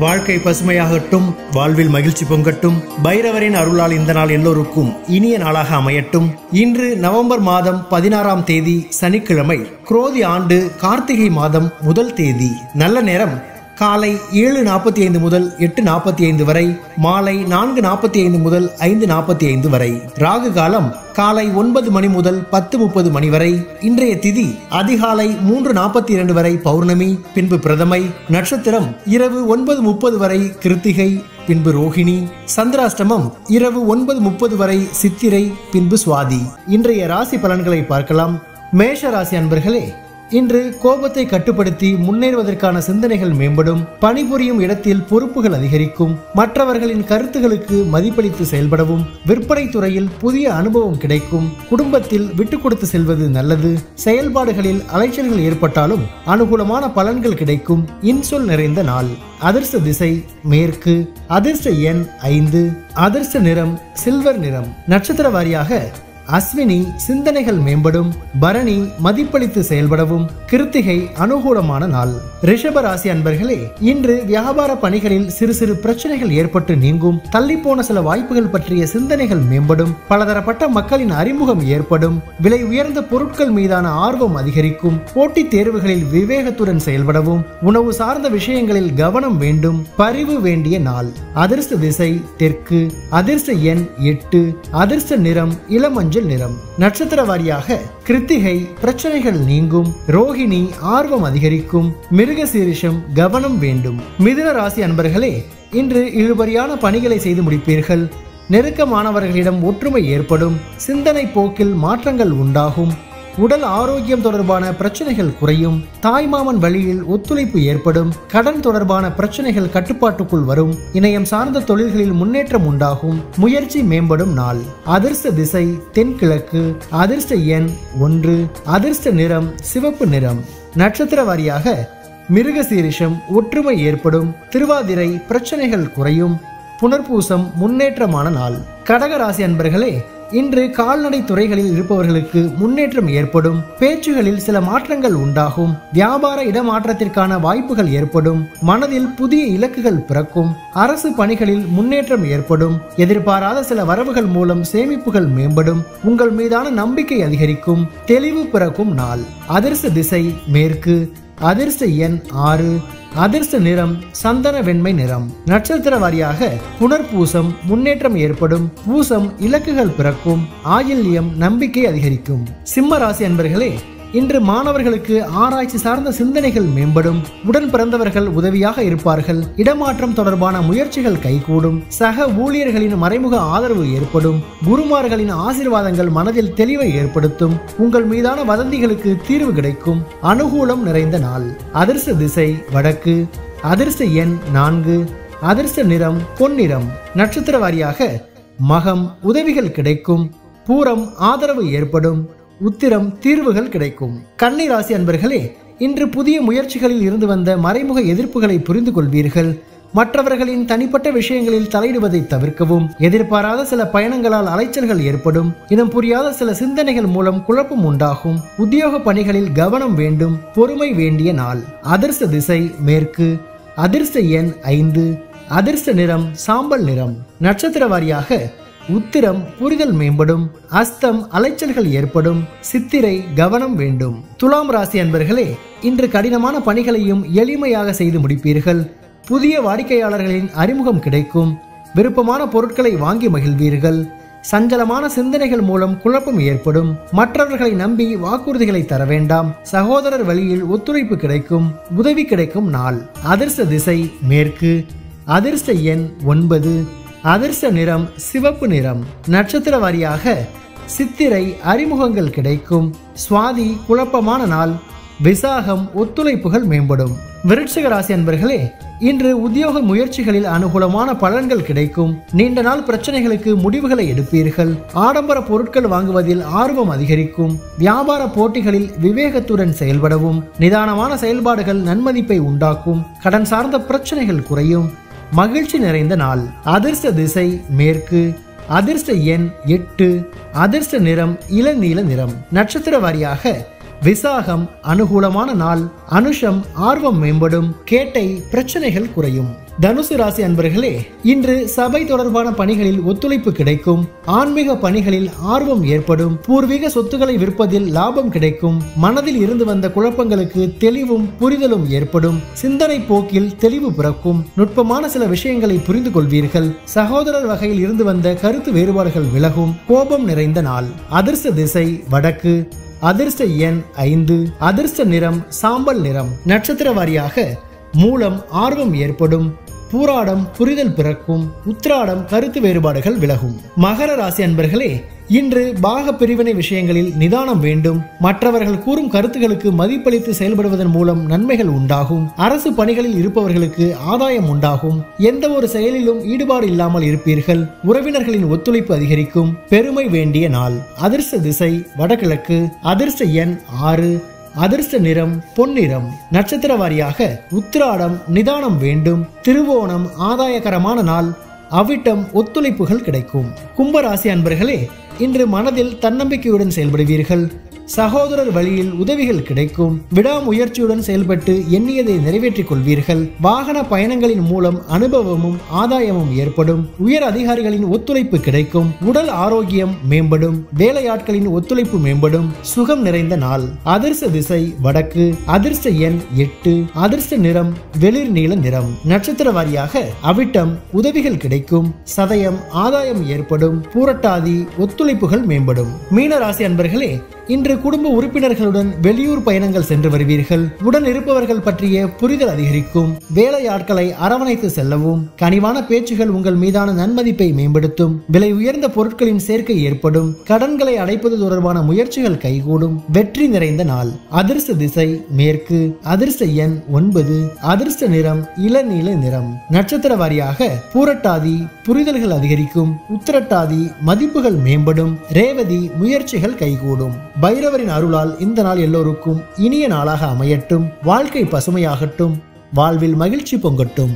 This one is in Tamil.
வாழ்க்கை பசுமையாகட்டும், வாழ்வில் மகிழ்ச்சி பொங்கட்டும். பைரவரின் அருளால் இந்த நாள் எல்லோருக்கும் இனிய நாளாக அமையட்டும். இன்று நவம்பர் மாதம் 16ஆம் தேதி சனிக்கிழமை, குரோதி ஆண்டு கார்த்திகை மாதம் முதல் தேதி. நல்ல நேரம் காலை 7:45 முதல் 8:45 வரை, மாலை 4:45 முதல் 5:45 வரை. ராகு காலம் காலை 9 மணி முதல் 10:30 மணி வரை. இன்றைய திதி அதிகாலை 3:42 வரை பௌர்ணமி, பின்பு பிரதமை. நட்சத்திரம் இரவு 9:30 வரை கிருத்திகை, பின்பு ரோஹிணி. சந்திராஷ்டமம் இரவு 9:30 வரை சித்திரை, பின்பு சுவாதி. இன்றைய ராசி பலன்களை பார்க்கலாம். மேஷ ராசி அன்பர்களே, இன்று கோபத்தை கட்டுப்படுத்தி முன்னேறுவதற்கான சிந்தனைகள் மேம்படும். பணிபுரியும் இடத்தில் பொறுப்புகள் அதிகரிக்கும். மற்றவர்களின் கருத்துகளுக்கு மதிப்பளித்து செயல்படவும். விற்பனை துறையில் புதிய அனுபவம் கிடைக்கும். குடும்பத்தில் விட்டு கொடுத்து செல்வது நல்லது. செயல்பாடுகளில் அலைச்சல்கள் ஏற்பட்டாலும் அனுகூலமான பலன்கள் கிடைக்கும். இன்சொல் நிறைந்த நாள். அதிர்ஷ்ட திசை மேற்கு. அதிர்ஷ்ட எண் 5. அதிர்ஷ்ட நிறம் சில்வர் நிறம். நட்சத்திர வாரியாக அஸ்வினி சிந்தனைகள் மேம்படும். பரணி மதிப்பளித்து செயல்படவும். கிருத்திகை அனுகூலமான நாள். ரிஷப ராசி அன்பர்களே, இன்று வியாபார பணிகளில் சிறு சிறு பிரச்சனைகள் ஏற்பட்டு நீங்கும். தள்ளிப்போன சில வாய்ப்புகள் பற்றிய சிந்தனைகள் மேம்படும். பலதரப்பட்ட மக்களின் அறிமுகம் ஏற்படும். விலை உயர்ந்த பொருட்கள் மீதான ஆர்வம் அதிகரிக்கும். போட்டித் தேர்வுகளில் விவேகத்துடன் செயல்படவும். உணவு சார்ந்த விஷயங்களில் கவனம் வேண்டும். பரிவு வேண்டிய நாள். அதிர்ஷ்ட திசை தெற்கு. அதிர்ஷ்ட எண் 8. அதிர்ஷ்ட நிறம் இளமஞ்சள் நிறம். நட்சத்திர வாரியாக கிருத்திகை பிரச்சனைகள் நீங்கும். ரோஹிணி ஆர்வம் அதிகரிக்கும். மிருகசீரிஷம் கவனம் வேண்டும். மிதுன ராசி அன்பர்களே, இன்று இழுபறியான பணிகளை செய்து முடிப்பீர்கள். நெருக்கமானவர்களிடம் ஒற்றுமை ஏற்படும். சிந்தனை போக்கில் மாற்றங்கள் உண்டாகும். உடல் ஆரோக்கியம் தொடர்பான பிரச்சனைகள் குறையும். தாய்மாமன் வழியில் ஒத்துழைப்பு ஏற்படும். கடன் தொடர்பான பிரச்சனைகள் கட்டுப்பாட்டுக்குள் வரும். இணையம் சார்ந்த தொழில்களில் முன்னேற்றம் உண்டாகும். முயற்சி மேம்படும் நாள். அதிர்ஷ்ட திசை தென்கிழக்கு. அதிர்ஷ்ட எண் 1. அதிர்ஷ்ட நிறம் சிவப்பு நிறம். நட்சத்திர வாரியாக மிருகசீரிஷம் ஒற்றுமை ஏற்படும். திருவாதிரை பிரச்சனைகள் குறையும். புனர்பூசம் முன்னேற்றமான நாள். கடகராசி அன்பர்களே, இன்று கால்நடை துறைகளில் இருப்பவர்களுக்கு முன்னேற்றம் ஏற்படும். பேச்சுகளில் சில மாற்றங்கள் உண்டாகும். வியாபார இடமாற்றத்திற்கான வாய்ப்புகள் ஏற்படும். மனதில் புதிய இலக்குகள் பிறக்கும். அரசு பணிகளில் முன்னேற்றம் ஏற்படும். எதிர்பாராத சில வரவுகள் மூலம் சேமிப்புகள் மேம்படும். உங்கள் மீதான நம்பிக்கை அதிகரிக்கும். தெளிவு பிறக்கும் நாள். அதிர்ஷ்ட திசை மேற்கு. அதிர்ஷ்ட எண் 6. அதிர்ஷ்ட நிறம் சந்தன வெண்மை நிறம். நட்சத்திர வாரியாக புனர்பூசம் முன்னேற்றம் ஏற்படும். பூசம் இலக்குகள் பிறக்கும். ஆயில்யம் நம்பிக்கை அதிகரிக்கும். சிம்ம ராசி அன்பர்களே, இன்று மாணவர்களுக்கு ஆராய்ச்சி சார்ந்த சிந்தனைகள் மேம்படும். உடன் பிறந்தவர்கள் உதவியாக இருப்பார்கள். இடமாற்றம் தொடர்பான முயற்சிகள் கைகூடும். சக ஊழியர்களின் மறைமுக ஆதரவு ஏற்படும். குருமார்களின் ஆசீர்வாதங்கள் மனதில் தெளிவை ஏற்படுத்தும். உங்கள் மீதான வதந்திகளுக்கு தீர்வு கிடைக்கும். அனுகூலம் நிறைந்த நாள். அதிர்ஷ்ட திசை வடக்கு. அதிர்ஷ்ட எண் 4. அதிர்ஷ்ட நிறம் பொன்னிறம். நட்சத்திர வாரியாக மகம் உதவிகள் கிடைக்கும். பூரம் ஆதரவு ஏற்படும். உத்திரம் தீர்வுகள் கிடைக்கும். கன்னி ராசி அன்பர்களே, இன்று புதிய முயற்சிகளில் இருந்து வந்த மறைமுக எதிர்ப்புகளை புரிந்து கொள்வீர்கள். மற்றவர்களின் தனிப்பட்ட விஷயங்களில் தலையிடுவதை தவிர்க்கவும். எதிர்பாராத சில பயணங்களால் அலைச்சல்கள் ஏற்படும். இனம் புரியாத சில சிந்தனைகள் மூலம் குழப்பம் உண்டாகும். உத்தியோக பணிகளில் கவனம் வேண்டும். பொறுமை வேண்டிய நாள். அதிர்ஷ்ட திசை மேற்கு. அதிர்ஷ்ட எண் 5. அதிர்ஷ்ட நிறம் சாம்பல் நிறம். நட்சத்திர வாரியாக உத்திரம் புரிதல் மேம்படும். அஸ்தம் அலைச்சல்கள் ஏற்படும். சித்திரை கவனம் வேண்டும். துலாம் ராசி அன்பர்களே, இன்று கடினமான பணிகளையும் எளிமையாக செய்து முடிப்பீர்கள். புதிய வாடிக்கையாளர்களின் அறிமுகம் கிடைக்கும். விருப்பமான பொருட்களை வாங்கி மகிழ்வீர்கள். சஞ்சலமான சிந்தனைகள் மூலம் குழப்பம் ஏற்படும். மற்றவர்களை நம்பி வாக்குறுதிகளை தர வேண்டாம். சகோதரர் வழியில் ஒத்துழைப்பு கிடைக்கும். உதவி கிடைக்கும் நாள். அதிர்ஷ்ட திசை மேற்கு. அதிர்ஷ்ட எண் 9. அதிர்ஷ்ட நிறம் சிவப்பு நிறம். நட்சத்திர வாரியாக சித்திரை அறிமுகங்கள் கிடைக்கும். சுவாதி குழப்பமான நாள். விசாகம் ஒத்துழைப்புகள் மேம்படும். விருட்சிக ராசி அன்பர்களே, இன்று உத்தியோக முயற்சிகளில் அனுகூலமான பலன்கள் கிடைக்கும். நீண்ட நாள் பிரச்சனைகளுக்கு முடிவுகளை எடுப்பீர்கள். ஆடம்பர பொருட்கள் வாங்குவதில் ஆர்வம் அதிகரிக்கும். வியாபார போட்டிகளில் விவேகத்துடன் செயல்படவும். நிதானமான செயல்பாடுகள் நன்மதிப்பை உண்டாக்கும். கடன் சார்ந்த பிரச்சனைகள் குறையும். மகிழ்ச்சி நிறைந்த நாள். அதிர்ஷ்ட திசை மேற்கு. அதிர்ஷ்ட எண் 8. அதிர்ஷ்ட நிறம் இளநீல நிறம். நட்சத்திர வாரியாக விசாகம் அனுகூலமான நாள். அனுஷம் ஆர்வம் மேம்படும். கேட்டை பிரச்சனைகள் குறையும். தனுசு ராசி அன்பர்களே, இன்று சபை தொடர்பான பணிகளில் ஒத்துழைப்பு கிடைக்கும். ஆன்மீக பணிகளில் ஆர்வம் ஏற்படும். பூர்வீக சொத்துக்களை விற்பதில் லாபம் கிடைக்கும். மனதில் இருந்து வந்த குழப்பங்களுக்கு தெளிவும் புரிதலும் ஏற்படும். சிந்தனை போக்கில் தெளிவு பிறக்கும். நுட்பமான சில விஷயங்களை புரிந்து கொள்வீர்கள். சகோதரர் வகையில் இருந்து வந்த கருத்து வேறுபாடுகள் விலகும். கோபம் நிறைந்த நாள். அதிர்ஷ்ட திசை வடக்கு. அதிர்ஷ்ட எண் 5. அதிர்ஷ்ட நிறம் சாம்பல் நிறம். நட்சத்திர வாரியாக மூலம் ஆர்வம் ஏற்படும். பூராடம் புரிதல் பிறக்கும். உத்திராடம் கருத்து வேறுபாடுகள் விலகும். மகர ராசி அன்பர்களே, இன்று பாக பிரிவினை விஷயங்களில் நிதானம் வேண்டும். மற்றவர்கள் கூறும் கருத்துகளுக்கு மதிப்பளித்து செயல்படுவதன் மூலம் நன்மைகள் உண்டாகும். அரசு பணிகளில் இருப்பவர்களுக்கு ஆதாயம் உண்டாகும். எந்த ஒரு செயலிலும் ஈடுபாடு இல்லாமல் இருப்பீர்கள். உறவினர்களின் ஒத்துழைப்பு அதிகரிக்கும். பெருமை வேண்டிய நாள். அதிர்ஷ்ட திசை வடகிழக்கு. அதிர்ஷ்ட எண் 6. அதிர்ஷ்ட நிறம் பொன்னிறம். நட்சத்திர வாரியாக உத்திராடம் நிதானம் வேண்டும். திருவோணம் ஆதாயகரமான நாள். அவிட்டம் ஒத்துழைப்புகள் கிடைக்கும். கும்பராசி அன்பர்களே, இன்று மனதில் தன்னம்பிக்கையுடன் செயல்படுவீர்கள். சகோதரர் வழியில் உதவிகள் கிடைக்கும். விடாமுயற்சியுடன் செயல்பட்டு எண்ணியதை நிறைவேற்றிக் கொள்வீர்கள். வாகன பயணங்களின் மூலம் அனுபவமும் ஆதாயமும் ஏற்படும். உயர் அதிகாரிகளின் ஒத்துழைப்பு கிடைக்கும். உடல் ஆரோக்கியம் மேம்படும். வேலையாட்களின் ஒத்துழைப்பு மேம்படும். சுகம் நிறைந்த நாள். அதிர்ஷ்ட திசை வடக்கு. அதிர்ஷ்ட எண் 8. அதிர்ஷ்ட நிறம் வெளிர் நீல நிறம். நட்சத்திர வாரியாக அவிட்டம் உதவிகள் கிடைக்கும். சதயம் ஆதாயம் ஏற்படும். பூரட்டாதி ஒத்துழைப்புகள் மேம்படும். மீன ராசி அன்பர்களே, இன்று குடும்ப உறுப்பினர்களுடன் வெளியூர் பயணங்கள் சென்று வருவீர்கள். உடன் இருப்பவர்கள் பற்றிய புரிதல் அதிகரிக்கும். வேலையாட்களை அரவணைத்து செல்லவும். கனிவான பேச்சுகள் உங்கள் மீதான நன்மதிப்பை மேம்படுத்தும். விலை உயர்ந்த பொருட்களின் சேர்க்கை ஏற்படும். கடன்களை அடைப்பது தொடர்பான முயற்சிகள் கைகூடும். வெற்றி நிறைந்த நாள். அதிர்ஷ்ட திசை மேற்கு. அதிர்ஷ்ட எண் 9. அதிர்ஷ்ட நிறம் இளநீல நிறம். நட்சத்திர வாரியாக பூரட்டாதி புரிதல்கள் அதிகரிக்கும். உத்திரட்டாதி மதிப்புகள் மேம்படும். ரேவதி முயற்சிகள் கைகூடும். பைரவரின் அருளால் இந்த நாள் எல்லோருக்கும் இனிய நாளாக அமையட்டும். வாழ்க்கை பசுமையாகட்டும். வாழ்வில் மகிழ்ச்சி பொங்கட்டும்.